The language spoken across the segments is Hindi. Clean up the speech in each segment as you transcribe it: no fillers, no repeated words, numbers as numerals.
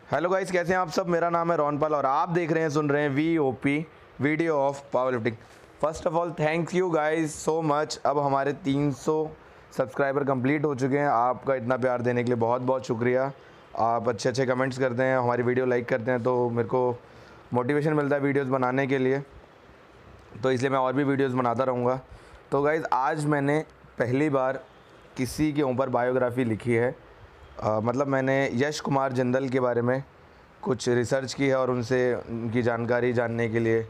हेलो गाइस, कैसे हैं आप सब। मेरा नाम है रोनपाल और आप देख रहे हैं सुन रहे हैं VOP video of power lifting. First of all thank you guys so much. अब हमारे 300 सब्सक्राइबर कंप्लीट हो चुके हैं। आपका इतना प्यार देने के लिए बहुत बहुत शुक्रिया। आप अच्छे अच्छे कमेंट्स करते हैं, हमारी वीडियो लाइक करते हैं, तो मेरे को मोटिवेशन मिलता है वीडियोज़ बनाने के लिए, तो इसलिए मैं और भी वीडियोज़ बनाता रहूँगा। तो गाइज़ आज मैंने पहली बार किसी के ऊपर बायोग्राफ़ी लिखी है। मतलब मैंने यश कुमार जिंदल के बारे में कुछ रिसर्च की है और उनसे उनकी जानकारी जानने के लिए,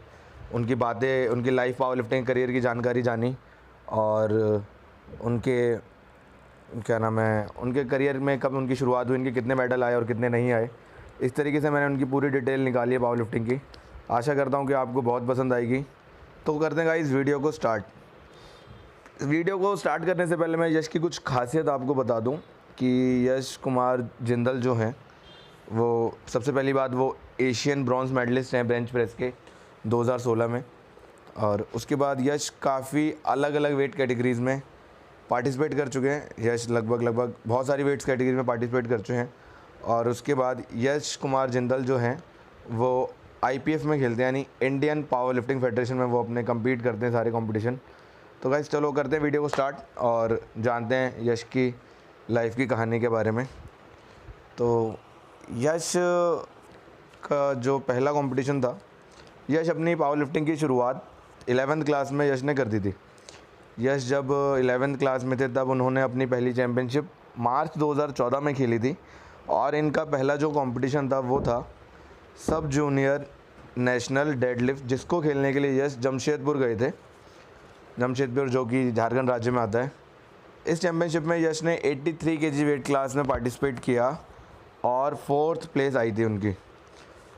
उनकी बातें, उनकी लाइफ पावर लिफ्टिंग करियर की जानकारी जानी और उनके क्या नाम है, उनके करियर में कब उनकी शुरुआत हुई, इनके कितने मेडल आए और कितने नहीं आए। इस तरीके से मैंने उनकी पूरी डिटेल निकाली है पावर लिफ्टिंग की। आशा करता हूँ कि आपको बहुत पसंद आएगी। तो करते हैं गाइस वीडियो को स्टार्ट। वीडियो को स्टार्ट करने से पहले मैं यश की कुछ खासियत आपको बता दूं कि यश कुमार जिंदल जो हैं, वो सबसे पहली बात वो एशियन ब्रॉन्ज़ मेडलिस्ट हैं बेंच प्रेस के 2016 में। और उसके बाद यश काफ़ी अलग अलग वेट कैटेगरीज़ में पार्टिसिपेट कर चुके हैं। यश लगभग बहुत सारी वेट्स कैटेगरी में पार्टिसिपेट कर चुके हैं। और उसके बाद यश कुमार जिंदल जो हैं वो IPF में खेलते हैं, यानी इंडियन पावर लिफ्टिंग फेडरेशन में वो अपने कम्पीट करते हैं सारे कंपटीशन। तो गाइस चलो करते हैं वीडियो को स्टार्ट और जानते हैं यश की लाइफ की कहानी के बारे में। तो यश का जो पहला कंपटीशन था, यश अपनी पावर लिफ्टिंग की शुरुआत 11th क्लास में यश ने कर दी थी। यश जब 11th क्लास में थे तब उन्होंने अपनी पहली चैम्पियनशिप मार्च 2014 में खेली थी। और इनका पहला जो कंपटीशन था वो था सब जूनियर नेशनल डेडलिफ्ट, जिसको खेलने के लिए यश जमशेदपुर गए थे। जमशेदपुर जो कि झारखंड राज्य में आता है। इस चैम्पियनशिप में यश ने 83 kg वेट क्लास में पार्टिसिपेट किया और 4th प्लेस आई थी उनकी।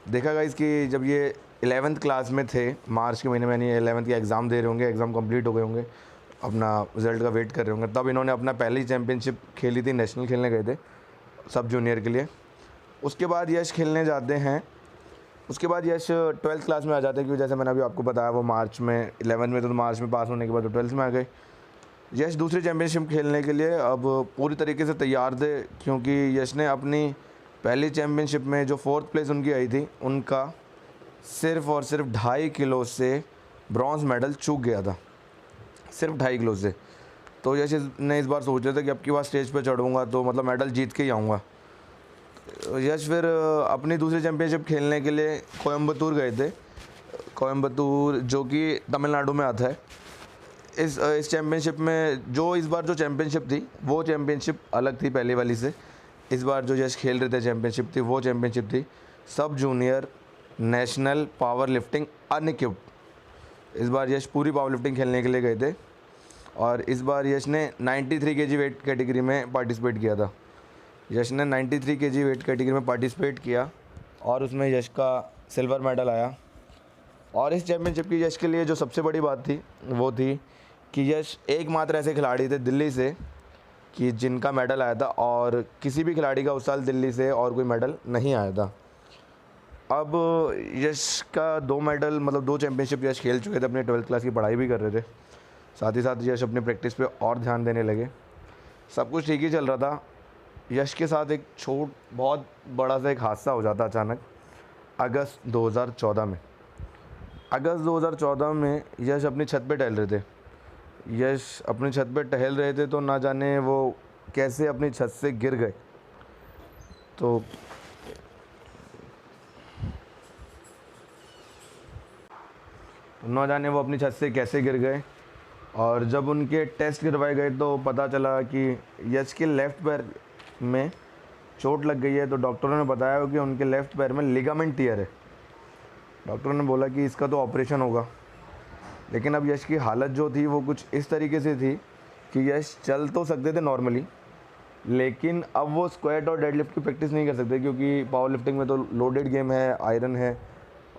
देखा गाइस कि जब ये 11th क्लास में थे, मार्च के महीने में, यानी 11th के एग्ज़ाम दे रहे होंगे, एग्ज़ाम कंप्लीट हो गए होंगे, अपना रिज़ल्ट का वेट कर रहे होंगे, तब इन्होंने अपना पहली चैम्पियनशिप खेली थी। नेशनल खेलने गए थे सब जूनियर के लिए। उसके बाद यश खेलने जाते हैं। उसके बाद यश 12th क्लास में आ जाते हैं, क्योंकि जैसे मैंने अभी आपको बताया वो मार्च में 11 में, तो मार्च में पास होने के बाद तो 12th में आ गए। यश दूसरी चैम्पियनशिप खेलने के लिए अब पूरी तरीके से तैयार थे, क्योंकि यश ने अपनी पहली चैम्पियनशिप में जो 4th प्लेस उनकी आई थी, उनका सिर्फ़ और सिर्फ 2.5 किलो से ब्रॉन्ज़ मेडल चूक गया था, सिर्फ 2.5 किलो से। तो यश ने इस बार सोचा था कि अब की बार स्टेज पर चढ़ूँगा तो मतलब मेडल जीत के ही आऊँगा। यश फिर अपनी दूसरी चैम्पियनशिप खेलने के लिए कोयम्बतूर गए थे। कोयम्बतूर जो कि तमिलनाडु में आता है। इस चैम्पियनशिप में जो इस बार जो चैम्पियनशिप थी वो चैम्पियनशिप अलग थी पहले वाली से। इस बार जो यश खेल रहे थे चैम्पियनशिप थी वो चैम्पियनशिप थी sub junior national power lifting unequipped. इस बार यश पूरी पावर लिफ्टिंग खेलने के लिए गए थे और इस बार यश ने 93 kg वेट कैटेगरी में पार्टिसिपेट किया था। यश ने 93 kg वेट कैटेगरी में पार्टिसिपेट किया और उसमें यश का सिल्वर मेडल आया। और इस चैम्पियनशिप की यश के लिए जो सबसे बड़ी बात थी वो थी कि यश एकमात्र ऐसे खिलाड़ी थे दिल्ली से कि जिनका मेडल आया था, और किसी भी खिलाड़ी का उस साल दिल्ली से और कोई मेडल नहीं आया था। अब यश का 2 मेडल, मतलब 2 चैम्पियनशिप यश खेल चुके थे, अपनी 12th क्लास की पढ़ाई भी कर रहे थे, साथ ही साथ यश अपनी प्रैक्टिस पे और ध्यान देने लगे। सब कुछ ठीक ही चल रहा था। यश के साथ एक बहुत बड़ा सा एक हादसा हो जाता अचानक अगस्त 2014 में। अगस्त 2014 में यश अपनी छत पे टहल रहे थे। यश अपनी छत पे टहल रहे थे तो ना जाने वो कैसे अपनी छत से गिर गए। तो ना जाने वो अपनी छत से कैसे गिर गए, और जब उनके टेस्ट करवाए गए तो पता चला कि यश के लेफ़्ट पैर में चोट लग गई है। तो डॉक्टरों ने बताया कि उनके लेफ़्ट पैर में लिगामेंट टियर है। डॉक्टरों ने बोला कि इसका तो ऑपरेशन होगा। लेकिन अब यश की हालत जो थी वो कुछ इस तरीके से थी कि यश चल तो सकते थे नॉर्मली, लेकिन अब वो स्क्वाट और डेडलिफ्ट की प्रैक्टिस नहीं कर सकते, क्योंकि पावर लिफ्टिंग में तो लोडेड गेम है, आयरन है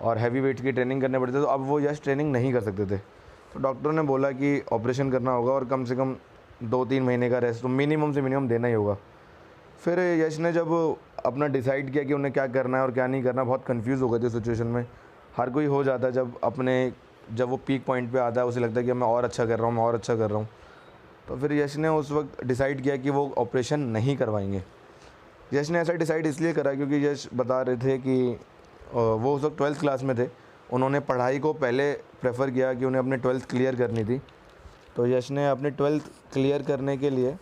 और हैवी वेट की ट्रेनिंग करने पड़ती है। तो अब वो यश ट्रेनिंग नहीं कर सकते थे। तो डॉक्टरों ने बोला कि ऑपरेशन करना होगा और कम से कम 2-3 महीने का रेस्ट तो मिनिमम से मिनिमम देना ही होगा। फिर यश ने जब अपना डिसाइड किया कि उन्हें क्या करना है और क्या नहीं करना, बहुत कंफ्यूज हो गए थे सिचुएशन में। हर कोई हो जाता है जब वो पीक पॉइंट पे आता है, उसे लगता है कि मैं और अच्छा कर रहा हूँ, मैं और अच्छा कर रहा हूँ। तो फिर यश ने उस वक्त डिसाइड किया कि वो ऑपरेशन नहीं करवाएंगे। यश ने ऐसा डिसाइड इसलिए करा क्योंकि यश बता रहे थे कि वो उस वक्त 12th क्लास में थे, उन्होंने पढ़ाई को पहले प्रेफर किया कि उन्हें अपने 12th क्लियर करनी थी। तो यश ने अपने 12th क्लियर करने के लिए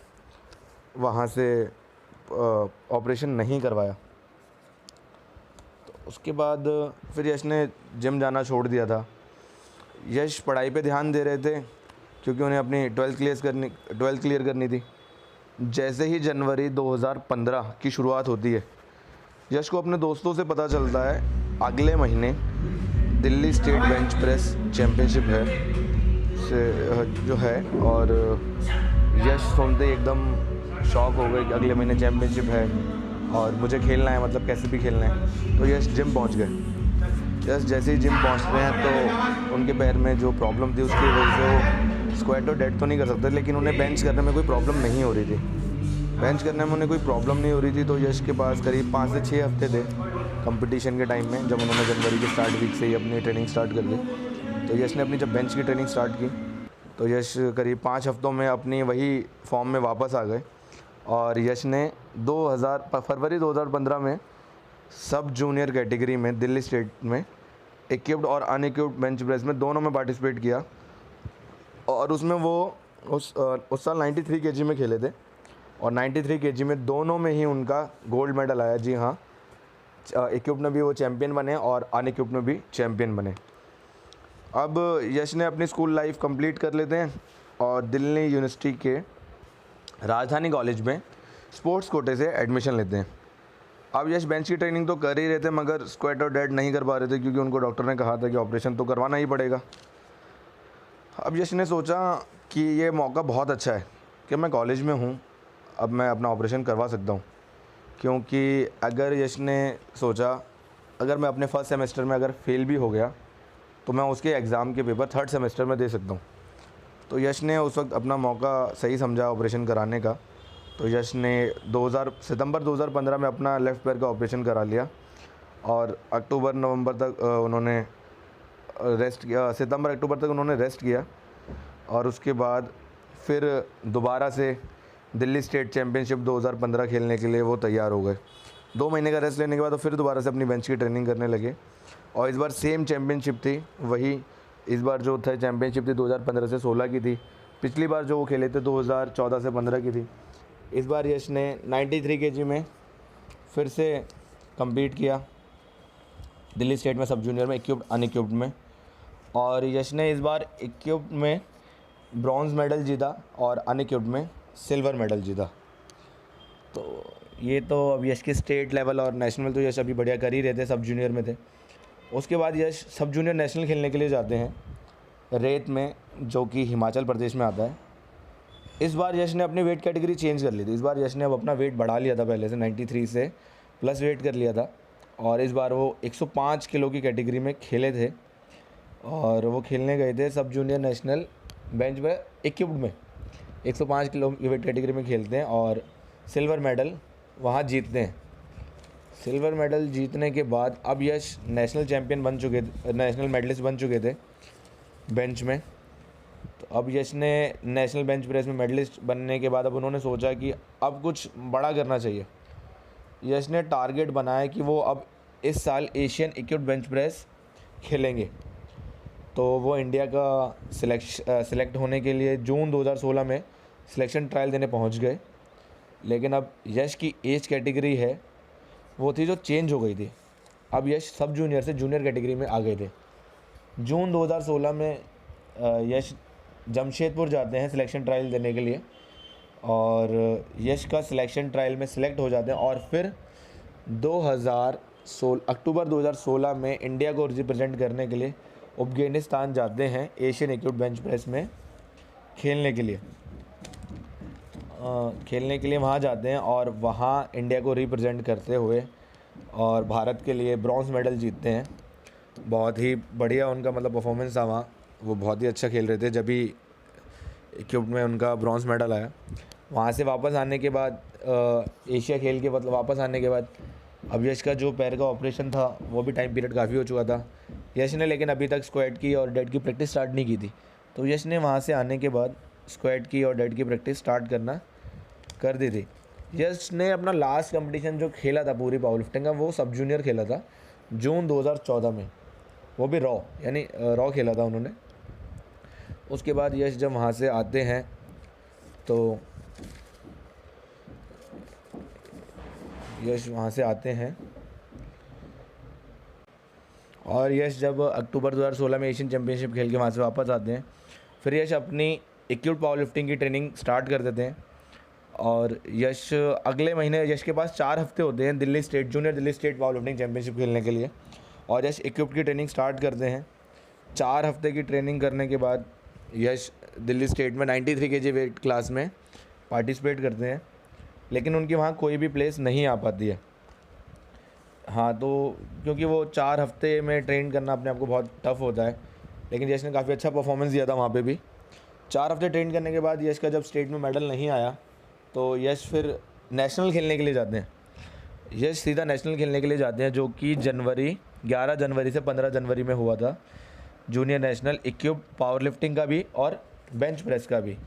वहाँ से ऑपरेशन नहीं करवाया। तो उसके बाद फिर यश ने जिम जाना छोड़ दिया था। यश पढ़ाई पे ध्यान दे रहे थे क्योंकि उन्हें अपनी 12th क्लियर करनी थी। जैसे ही जनवरी 2015 की शुरुआत होती है, यश को अपने दोस्तों से पता चलता है अगले महीने Delhi state bench press championship है जो है, और यश सुनते ही एकदम शॉक हो गए कि अगले महीने चैम्पियनशिप है और मुझे खेलना है, मतलब कैसे भी खेलना है। तो यश जिम पहुंच गए। यश जैसे ही जिम पहुंचते हैं तो उनके पैर में जो प्रॉब्लम थी उसकी वजह से वो स्क्वाट और डेड तो नहीं कर सकते, लेकिन उन्हें बेंच करने में कोई प्रॉब्लम नहीं हो रही थी। बेंच करने में उन्हें कोई प्रॉब्लम नहीं हो रही थी। तो यश के पास करीब 5 से 6 हफ्ते थे कंपटीशन के टाइम में, जब उन्होंने जनवरी के स्टार्ट वीक से ही अपनी ट्रेनिंग स्टार्ट कर दी। तो यश ने अपनी जब बेंच की ट्रेनिंग स्टार्ट की तो यश करीब 5 हफ्तों में अपनी वही फॉर्म में वापस आ गए, और यश ने फरवरी 2015 में सब जूनियर कैटेगरी में दिल्ली स्टेट में इक्विप्ड और अनइक्विप्ड बेंच प्रेस में दोनों में पार्टिसिपेट किया, और उसमें वो उस साल 93 केजी में खेले थे, और 93 केजी में दोनों में ही उनका गोल्ड मेडल आया। जी हाँ, इक्विप्ड में भी वो चैम्पियन बने और अनइक्विप्ड में भी चैम्पियन बने। अब यश ने अपनी स्कूल लाइफ कंप्लीट कर लेते हैं और दिल्ली यूनिवर्सिटी के राजधानी कॉलेज में स्पोर्ट्स कोटे से एडमिशन लेते हैं। अब यश बेंच की ट्रेनिंग तो कर ही रहे थे, मगर स्क्वाट और डेड नहीं कर पा रहे थे क्योंकि उनको डॉक्टर ने कहा था कि ऑपरेशन तो करवाना ही पड़ेगा। अब यश ने सोचा कि ये मौका बहुत अच्छा है कि मैं कॉलेज में हूँ, अब मैं अपना ऑपरेशन करवा सकता हूँ। क्योंकि अगर यश ने सोचा अगर मैं अपने फर्स्ट सेमेस्टर में अगर फेल भी हो गया तो मैं उसके एग्ज़ाम के पेपर थर्ड सेमेस्टर में दे सकता हूँ। तो यश ने उस वक्त अपना मौका सही समझा ऑपरेशन कराने का। तो यश ने सितंबर 2015 में अपना लेफ़्ट पैर का ऑपरेशन करा लिया, और अक्टूबर नवंबर तक उन्होंने रेस्ट किया, सितंबर अक्टूबर तक उन्होंने रेस्ट किया, और उसके बाद फिर दोबारा से दिल्ली स्टेट चैम्पियनशिप 2015 खेलने के लिए वो तैयार हो गए। 2 महीने का रेस्ट लेने के बाद तो फिर दोबारा से अपनी बेंच की ट्रेनिंग करने लगे, और इस बार सेम चैम्पियनशिप थी वही। इस बार जो था चैम्पियनशिप थी 2015 से 16 की थी। पिछली बार जो वो खेले थे 2014 से 15 की थी। इस बार यश ने 93 केजी में फिर से कम्पीट किया दिल्ली स्टेट में सब जूनियर में इक्विप्ड अनइक्विप्ड में, और यश ने इस बार इक्विप्ड में ब्रॉन्ज़ मेडल जीता और अनइक्विप्ड में सिल्वर मेडल जीता। तो ये तो अब यश के स्टेट लेवल और नेशनल तो यश अभी बढ़िया कर ही रहे थे, सब जूनियर में थे। उसके बाद यश सब जूनियर नेशनल खेलने के लिए जाते हैं रेत में, जो कि हिमाचल प्रदेश में आता है। इस बार यश ने अपनी वेट कैटेगरी चेंज कर ली थी। इस बार यश ने अब अपना वेट बढ़ा लिया था, पहले से 93 से प्लस वेट कर लिया था, और इस बार वो 105 किलो की कैटेगरी में खेले थे, और वो खेलने गए थे सब जूनियर नेशनल बेंच में इक्विप्ड में 105 किलो की वेट कैटेगरी में खेलते हैं, और सिल्वर मेडल वहाँ जीतते हैं। सिल्वर मेडल जीतने के बाद अब यश नेशनल चैम्पियन बन चुके थे, नेशनल मेडलिस्ट बन चुके थे बेंच में। तो अब यश ने नेशनल बेंच प्रेस में मेडलिस्ट बनने के बाद अब उन्होंने सोचा कि अब कुछ बड़ा करना चाहिए। यश ने टारगेट बनाया कि वो अब इस साल एशियन इक्विप्ड बेंच प्रेस खेलेंगे। तो वो इंडिया का सिलेक्ट होने के लिए जून 2016 में सिलेक्शन ट्रायल देने पहुंच गए, लेकिन अब यश की एज कैटेगरी है वो थी जो चेंज हो गई थी। अब यश सब जूनियर से जूनियर कैटेगरी में आ गए थे। जून 2016 में यश जमशेदपुर जाते हैं सिलेक्शन ट्रायल देने के लिए, और यश का सिलेक्शन ट्रायल में सिलेक्ट हो जाते हैं, और फिर अक्टूबर 2016 में इंडिया को रिप्रेजेंट करने के लिए अफगानिस्तान जाते हैं एशियन इक्विप्ड बेंच प्रेस में खेलने के लिए वहाँ जाते हैं, और वहाँ इंडिया को रिप्रेजेंट करते हुए और भारत के लिए ब्रॉन्ज़ मेडल जीतते हैं। बहुत ही बढ़िया उनका मतलब परफॉर्मेंस था वहाँ, वो बहुत ही अच्छा खेल रहे थे जब भी इक्विप्ड में उनका ब्रॉन्ज़ मेडल आया। वहाँ से वापस आने के बाद एशिया खेल के मतलब वापस आने के बाद अब यश का जो पैर का ऑपरेशन था वो भी टाइम पीरियड काफ़ी हो चुका था यश ने, लेकिन अभी तक स्क्वाट की और डेड की प्रैक्टिस स्टार्ट नहीं की थी। तो यश ने वहाँ से आने के बाद स्क्वाट की और डेड की प्रैक्टिस स्टार्ट कर दी थी। यश ने अपना लास्ट कंपटीशन जो खेला था पूरी पावर लिफ्टिंग का, वो सब जूनियर खेला था जून 2014 में, वो भी रॉ यानी रॉ खेला था उन्होंने। उसके बाद यश जब वहाँ से आते हैं तो यश वहाँ से आते हैं और यश जब अक्टूबर 2016 में एशियन चैम्पियनशिप खेल के वहाँ से वापस आते हैं, फिर यश अपनी एक्यूट पावर लिफ्टिंग की ट्रेनिंग स्टार्ट कर देते हैं। और यश अगले महीने यश के पास 4 हफ्ते होते हैं Delhi state power lifting championship खेलने के लिए, और यश एक्यूट की ट्रेनिंग स्टार्ट करते हैं। 4 हफ्ते की ट्रेनिंग करने के बाद यश दिल्ली स्टेट में 93 केजी वेट क्लास में पार्टिसिपेट करते हैं, लेकिन उनकी वहाँ कोई भी प्लेस नहीं आ पाती है। हाँ, तो क्योंकि वो 4 हफ्ते में ट्रेन करना अपने आप को बहुत टफ होता है, लेकिन यश ने काफ़ी अच्छा परफॉर्मेंस दिया था वहाँ पे भी। 4 हफ्ते ट्रेन करने के बाद यश का जब स्टेट में मेडल नहीं आया तो यश फिर नेशनल खेलने के लिए जाते हैं। यश सीधा नेशनल खेलने के लिए जाते हैं, जो कि 11 जनवरी से 15 जनवरी में हुआ था, junior national equip power lifting का भी और बेंच प्रेस का भी।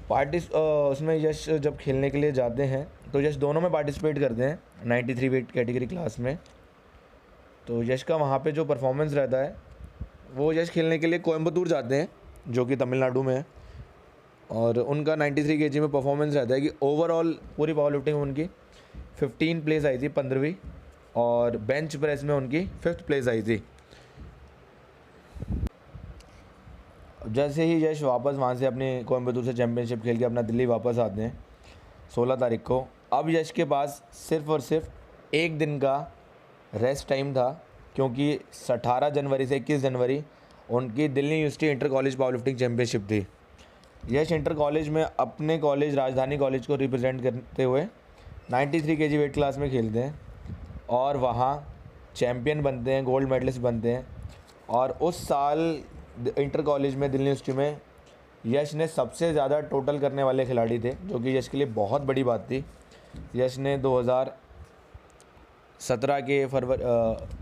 उसमें यश जब खेलने के लिए जाते हैं तो यश दोनों में पार्टिसिपेट करते हैं 93 वेट कैटेगरी क्लास में। तो यश का वहाँ पे जो परफॉर्मेंस रहता है, वो यश खेलने के लिए कोयम्बतूर जाते हैं जो कि तमिलनाडु में है, और उनका 93 केजी में परफॉर्मेंस रहता है कि ओवरऑल पूरी पावर लिफ्टिंग में उनकी 15 प्लेस आई थी, 15वीं, और बेंच प्रेस में उनकी 5th प्लेस आई थी। जैसे ही यश वापस वहाँ से अपने कोयम्बतूर से चैम्पियनशिप खेल के अपना दिल्ली वापस आते हैं 16 तारीख को, अब यश के पास सिर्फ और सिर्फ एक दिन का रेस्ट टाइम था, क्योंकि 18 जनवरी से 21 जनवरी उनकी Delhi university inter college power lifting championship थी। यश इंटर कॉलेज में अपने कॉलेज राजधानी कॉलेज को रिप्रेजेंट करते हुए 93 केजी वेट क्लास में खेलते हैं और वहाँ चैम्पियन बनते हैं, गोल्ड मेडलिस्ट बनते हैं। और उस साल इंटर कॉलेज में दिल्ली यूनिवर्सिटी में यश ने सबसे ज़्यादा टोटल करने वाले खिलाड़ी थे, जो कि यश के लिए बहुत बड़ी बात थी। यश ने 2017 के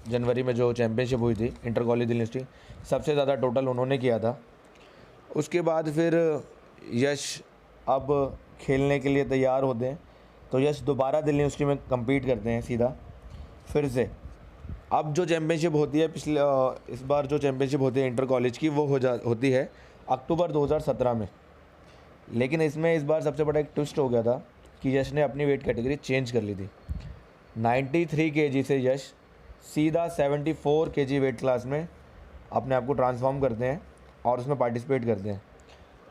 जनवरी में जो चैम्पियनशिप हुई थी इंटर कॉलेज दिल्ली यूनिवर्सिटी, सबसे ज़्यादा टोटल उन्होंने किया था। उसके बाद फिर यश अब खेलने के लिए तैयार होते हैं, तो यश दोबारा दिल्ली यूनिवर्सिटी में कम्पीट करते हैं सीधा फिर से। अब जो चैम्पियनशिप होती है इस बार जो चैम्पियनशिप होती है इंटर कॉलेज की, वो होती है अक्टूबर 2017 में। लेकिन इसमें इस बार सबसे बड़ा एक ट्विस्ट हो गया था कि यश ने अपनी वेट कैटेगरी चेंज कर ली थी। 93 केजी से यश सीधा 74 केजी वेट क्लास में अपने आप को ट्रांसफॉर्म करते हैं और उसमें पार्टिसिपेट करते हैं।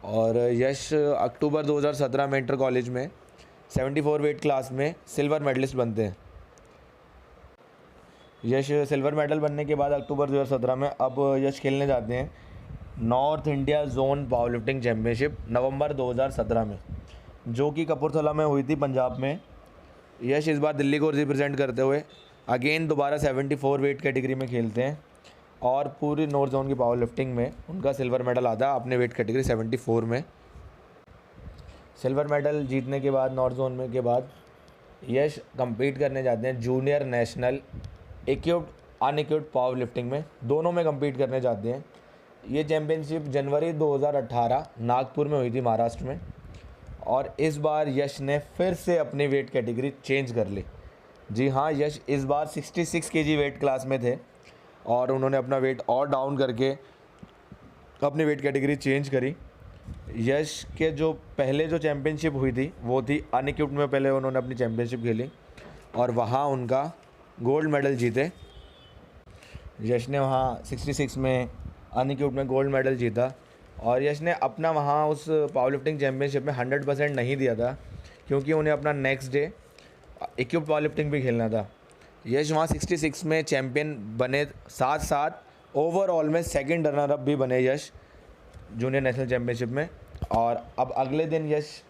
और यश अक्टूबर 2017 में इंटर कॉलेज में 74 वेट क्लास में सिल्वर मेडलिस्ट बनते हैं। यश सिल्वर मेडल बनने के बाद अक्टूबर 2017 में अब यश खेलने जाते हैं north India zone power lifting championship November 2017 में, जो कि कपूरथला में हुई थी, पंजाब में। यश इस बार दिल्ली को रिप्रेजेंट करते हुए अगेन दोबारा 74 वेट कैटेगरी में खेलते हैं और पूरी नॉर्थ जोन की पावर लिफ्टिंग में उनका सिल्वर मेडल आता है अपने वेट कैटेगरी 74 में। सिल्वर मेडल जीतने के बाद नॉर्थ जोन में के बाद यश compete करने जाते हैं junior national equipped unequipped power lifting में, दोनों में compete करने जाते हैं। ये चैम्पियनशिप जनवरी 2018 नागपुर में हुई थी, महाराष्ट्र में। और इस बार यश ने फिर से अपनी वेट कैटेगरी चेंज कर ली। जी हाँ, यश इस बार 66 केजी वेट क्लास में थे और उन्होंने अपना वेट और डाउन करके अपनी वेट कैटेगरी चेंज करी। यश के जो पहले जो चैम्पियनशिप हुई थी वो थी अनइक्विप्ड में, पहले उन्होंने अपनी चैम्पियनशिप खेली और वहाँ उनका गोल्ड मेडल जीते। यश ने वहाँ 66 में अनइक्विप्ड में गोल्ड मेडल जीता और यश ने अपना वहाँ उस पावर लिफ्टिंग चैम्पियनशिप में 100% नहीं दिया था, क्योंकि उन्हें अपना next day equipped power lifting भी खेलना था। यश वहाँ 66 में चैम्पियन बने, साथ साथ ओवरऑल में सेकंड रनर अप भी बने यश जूनियर नेशनल चैम्पियनशिप में। और अब अगले दिन यश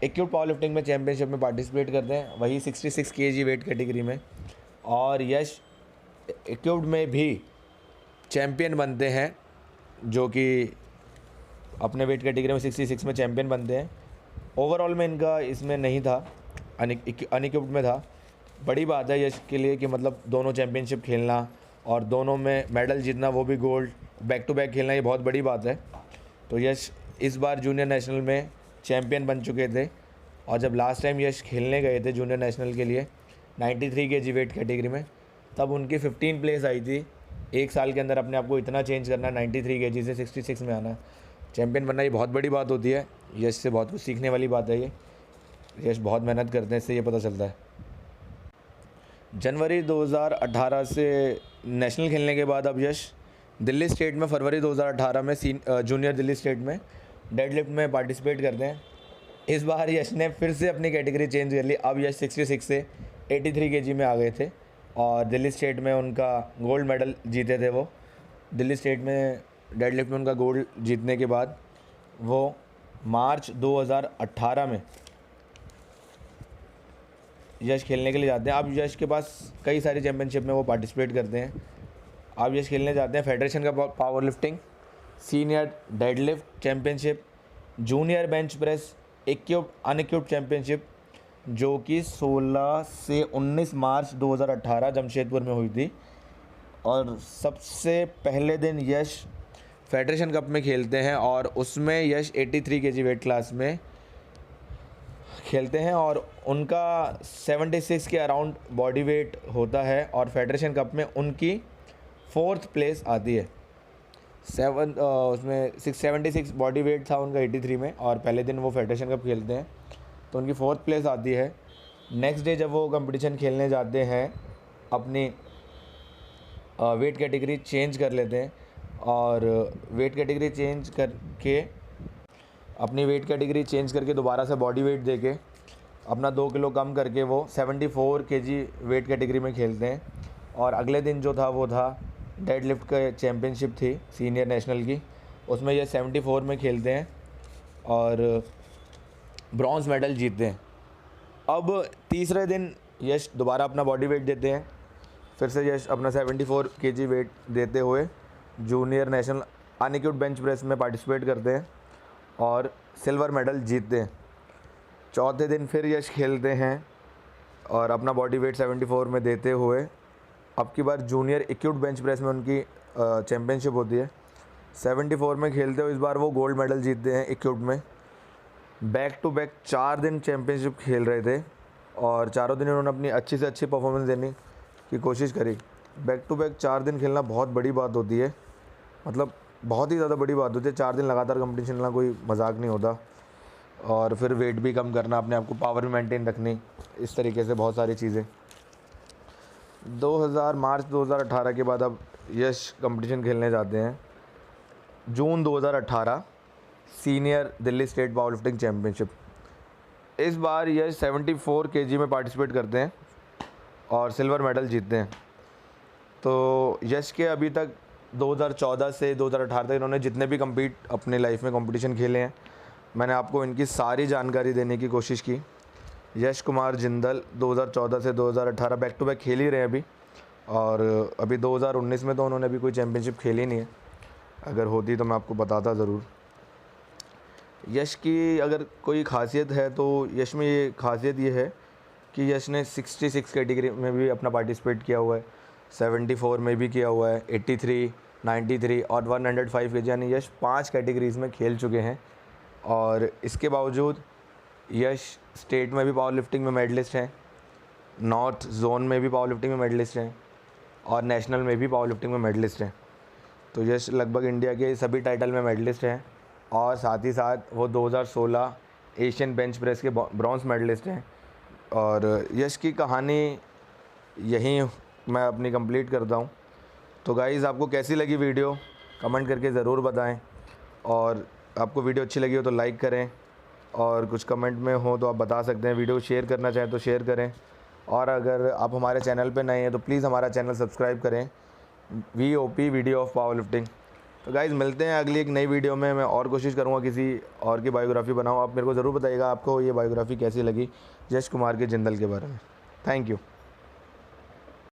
इक्विप्ड पावर लिफ्टिंग में चैम्पियनशिप में पार्टिसिपेट करते हैं, वही 66 केजी वेट कैटेगरी में, और यश इक्विप्ड में भी चैम्पियन बनते हैं, जो कि अपने वेट कैटेगरी में 66 में चैम्पियन बनते हैं। ओवरऑल में इनका इसमें नहीं था, अनइक्विप्ड में था। बड़ी बात है यश के लिए कि मतलब दोनों चैम्पियनशिप खेलना और दोनों में मेडल जीतना, वो भी गोल्ड, बैक टू बैक खेलना, ये बहुत बड़ी बात है। तो यश इस बार जूनियर नेशनल में चैम्पियन बन चुके थे और जब लास्ट टाइम यश खेलने गए थे जूनियर नेशनल के लिए 93 केजी वेट कैटेगरी में, तब उनकी 15 प्लेस आई थी। एक साल के अंदर अपने आप को इतना चेंज करना, 93 केजी से 66 में आना, चैम्पियन बनना, ये बहुत बड़ी बात होती है। यश से बहुत कुछ सीखने वाली बात है ये। यश बहुत मेहनत करते हैं, इससे ये पता चलता है। जनवरी 2018 से नेशनल खेलने के बाद अब यश दिल्ली स्टेट में फरवरी 2018 में जूनियर दिल्ली स्टेट में डेडलिफ्ट में पार्टिसिपेट करते हैं। इस बार यश ने फिर से अपनी कैटेगरी चेंज कर ली। अब यश 66 से 83 केजी में आ गए थे और दिल्ली स्टेट में उनका गोल्ड मेडल जीते थे। वो दिल्ली स्टेट में डेडलिफ्ट में उनका गोल्ड जीतने के बाद वो मार्च 2018 में यश खेलने के लिए जाते हैं। अब यश के पास कई सारी चैम्पियनशिप में वो पार्टिसिपेट करते हैं। अब यश खेलने जाते हैं फेडरेशन का power lifting, senior deadlift championship, junior bench press, equipped unequipped championship, जो कि 16 से 19 मार्च 2018 जमशेदपुर में हुई थी। और सबसे पहले दिन यश फेडरेशन कप में खेलते हैं और उसमें यश 83 केजी वेट क्लास में खेलते हैं और उनका 76 के अराउंड बॉडी वेट होता है और फेडरेशन कप में उनकी 4th प्लेस आती है। उसमें 676 बॉडी वेट था उनका 83 में और पहले दिन वो फेडरेशन कप खेलते हैं तो उनकी 4th प्लेस आती है। नेक्स्ट डे जब वो कंपटीशन खेलने जाते हैं अपनी वेट कैटेगरी चेंज कर लेते हैं और वेट कैटेगरी चेंज करके दोबारा से बॉडी वेट देके अपना 2 किलो कम करके वो 74 केजी वेट कैटेगरी में खेलते हैं। और अगले दिन जो था वो था डेडलिफ्ट का चैम्पियनशिप थी सीनियर नेशनल की, उसमें ये 74 में खेलते हैं और ब्रॉन्ज़ मेडल जीतते हैं। अब तीसरे दिन यश दोबारा अपना बॉडी वेट देते हैं, फिर से यश अपना 74 केजी वेट देते हुए जूनियर नेशनल अनइक्विप्ड बेंच प्रेस में पार्टिसिपेट करते हैं और सिल्वर मेडल जीतते हैं। चौथे दिन फिर यश खेलते हैं और अपना बॉडी वेट 74 में देते हुए अब की बार जूनियर इक्विप्ड बेंच प्रेस में उनकी चैम्पियनशिप होती है। 74 में खेलते हुए इस बार वो गोल्ड मेडल जीतते हैं इक्विप्ड में। बैक टू बैक 4 दिन चैम्पियनशिप खेल रहे थे और चारों दिन उन्होंने अपनी अच्छी से अच्छी परफॉर्मेंस देने की कोशिश करी। बैक टू बैक 4 दिन खेलना बहुत बड़ी बात होती है, मतलब बहुत ही ज़्यादा बड़ी बात होती है। 4 दिन लगातार कंपटीशन खेलना कोई मजाक नहीं होता। और फिर वेट भी कम करना, अपने आप को पावर भी मेंटेन रखनी, इस तरीके से बहुत सारी चीज़ें। मार्च 2018 के बाद अब यश कंपटीशन खेलने जाते हैं जून 2018 senior Delhi state power lifting championship. इस बार यश 74 केजी में पार्टिसिपेट करते हैं और सिल्वर मेडल जीतते हैं। तो यश के अभी तक 2014 से 2018 तक इन्होंने जितने भी अपने लाइफ में कंपटीशन खेले हैं, मैंने आपको इनकी सारी जानकारी देने की कोशिश की। यश कुमार जिंदल 2014 से 2018 बैक टू बैक खेल ही रहे हैं अभी, और अभी 2019 में तो उन्होंने अभी कोई चैम्पियनशिप खेली नहीं है। अगर होती तो मैं आपको बताता ज़रूर। यश की अगर कोई खासियत है तो यश में ये खासियत ये है कि यश ने 66 कैटेगरी में भी अपना पार्टिसिपेट किया हुआ है, 74 में भी किया हुआ है, 83, 93 और 105 केजी, यानी यश 5 कैटेगरीज़ में खेल चुके हैं। और इसके बावजूद यश स्टेट में भी पावर लिफ्टिंग में मेडलिस्ट हैं, नॉर्थ जोन में भी पावर लिफ्टिंग में मेडलिस्ट हैं और नेशनल में भी पावर लिफ्टिंग में मेडलिस्ट हैं। तो यश लगभग इंडिया के सभी टाइटल में मेडलिस्ट हैं और साथ ही साथ वो 2016 एशियन बेंच प्रेस के ब्रॉन्ज़ मेडलिस्ट हैं। और यश की कहानी यहीं मैं अपनी कंप्लीट करता हूँ। तो गाइज़, आपको कैसी लगी वीडियो कमेंट करके ज़रूर बताएं, और आपको वीडियो अच्छी लगी हो तो लाइक करें, और कुछ कमेंट में हो तो आप बता सकते हैं। वीडियो शेयर करना चाहें तो शेयर करें, और अगर आप हमारे चैनल पे नए हैं तो प्लीज़ हमारा चैनल सब्सक्राइब करें, VOP video of power lifting. तो गाइज़, मिलते हैं अगली एक नई वीडियो में। मैं और कोशिश करूँगा किसी और की बायोग्राफ़ी बनाऊँ। आप मेरे को ज़रूर बताइएगा आपको ये बायोग्राफ़ी कैसी लगी यश कुमार के जिंदल के बारे में। Thank you.